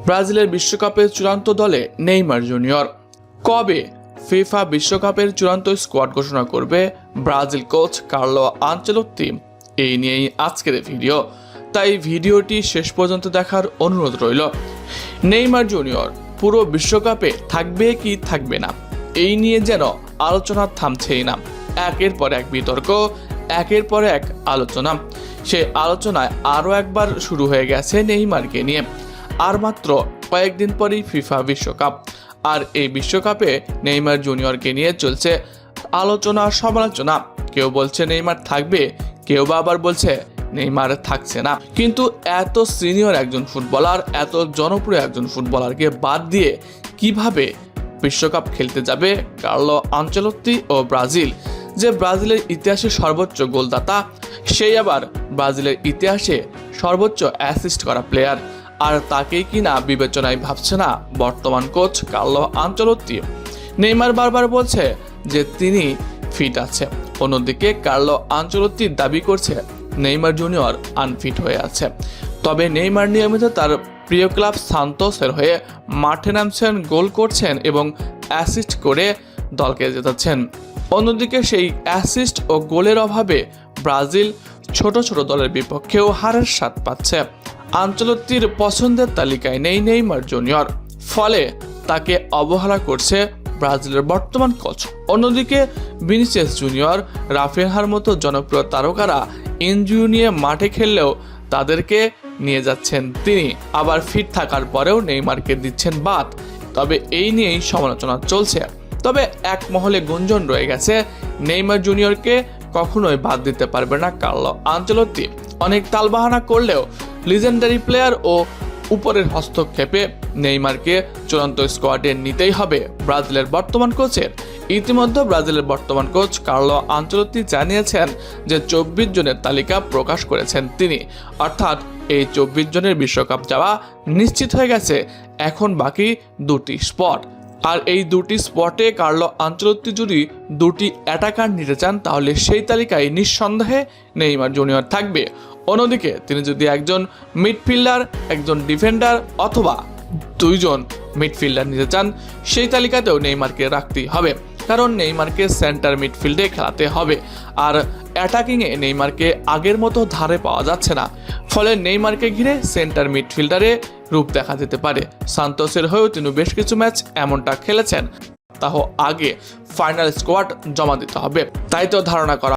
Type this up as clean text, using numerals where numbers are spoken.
ব্রাজিলের বিশ্বকাপের চূড়ান্ত দলে নেইমার জুনিয়র। কবে ফিফা বিশ্বকাপের চূড়ান্ত স্কোয়াড ঘোষণা করবে ব্রাজিল কোচ কার্লো আনচেলোত্তি? এই নিয়েই আজকের ভিডিও, তাই ভিডিওটি শেষ পর্যন্ত দেখার অনুরোধ রইল। নেইমার জুনিয়র পুরো বিশ্বকাপে থাকবে কি থাকবে না, এই নিয়ে যেন আলোচনা থামছেই না। একের পর এক বিতর্ক, একের পর এক আলোচনা। সেই আলোচনায় আরও একবার শুরু হয়ে গেছে নেইমারকে নিয়ে। আর মাত্র কয়েকদিন পরেই ফিফা বিশ্বকাপ, আর এই বিশ্বকাপে নেইমার জুনিয়রকে নিয়ে চলছে আলোচনা সমালোচনা। কেউ বলছে নেইমার থাকবে, কেউ বা আবার বলছে নেইমার থাকছে না। কিন্তু এত সিনিয়র একজন ফুটবলার, এত জনপ্রিয় একজন ফুটবলারকে বাদ দিয়ে কিভাবে বিশ্বকাপ খেলতে যাবে কার্লো আনচেলোত্তি ও ব্রাজিল? যে ব্রাজিলের ইতিহাসে সর্বোচ্চ গোলদাতা, সেই আবার ব্রাজিলের ইতিহাসে সর্বোচ্চ অ্যাসিস্ট করা প্লেয়ার, আর তাকেই কিনা বিবেচনায় ভাবছে না বর্তমান কোচ কার্লো আনচেলোত্তি। নেইমার বারবার বলছে যে তিনি ফিট আছে, অন্যদিকে কার্লো আনচেলোত্তি দাবি করছে নেইমার জুনিয়র আনফিট হয়ে আছে। তবে নেইমার নিয়মিত তার প্রিয় ক্লাব সান্তোসের হয়ে মাঠে নামছেন, গোল করছেন এবং অ্যাসিস্ট করে দলকে জেতাচ্ছেন। অন্যদিকে সেই অ্যাসিস্ট ও গোলের অভাবে ব্রাজিল ছোট ছোট দলের বিপক্ষেও হারের স্বাদ পাচ্ছে। আনচেলোত্তির পছন্দের তালিকায় নেই নেইমার জুনিয়র, ফলে তাকে অবহেলা করছে ব্রাজিলের বর্তমান কোচ। অন্যদিকে ভিনিসিয়াস জুনিয়র, রাফিনহার মতো জনপ্রিয় তারকারা ইনজুরি নিয়ে মাঠে খেললেও তাদেরকে নিয়ে যাচ্ছেন তিনি। আবার ফিট থাকার পরেও নেইমারকে দিচ্ছেন বাদ। তবে এই নিয়েই সমালোচনা চলছে। তবে এক মহলে গুঞ্জন রয়ে গেছে নেইমার জুনিয়রকে কখনোই বাদ দিতে পারবে না কার্লো আনচেলোত্তি। অনেক তালবাহানা করলেও লিজেন্ডারি প্লেয়ার ও উপরের হস্তক্ষেপে নেইমারকে চূড়ান্ত স্কোয়াডে নিতেই হবে ব্রাজিলের বর্তমান কোচের। ইতিমধ্যে ব্রাজিলের বর্তমান কোচ কার্লো আনচেলোত্তি জানিয়েছেন যে 24 জনের তালিকা প্রকাশ করেছেন তিনি, অর্থাৎ এই 24 জনের বিশ্বকাপ যাওয়া নিশ্চিত হয়ে গেছে। এখন বাকি 2টি স্পট, আর এই 2টি স্পটে কার্লো আনচেলোত্তি যদি 2টি অ্যাটাকার নিতে চান তাহলে সেই তালিকায় নিঃসন্দেহে নেইমার জুনিয়র থাকবে। অন্যদিকে তিনি যদি একজন মিডফিল্ডার, একজন ডিফেন্ডার অথবা 2 জন মিডফিল্ডার নিতে চান, সেই তালিকাতেও নেইমারকে রাখতেই হবে, কারণ নেইমারকে সেন্টার মিডফিল্ডে খেলাতে হবে। আর অ্যাটাকিংয়ে নেইমারকে আগের মতো ধারে পাওয়া যাচ্ছে না, ফলে নেইমারকে ঘিরে সেন্টার মিডফিল্ডারে রূপ দেখা যেতে পারে। সান্তোসের হয়েও তিনি বেশ কিছু ম্যাচ এমনটা খেলেছেন, তাও আগে ফাইনাল স্কোয়াড জমা দিতে হবে, তাই তো ধারণা করা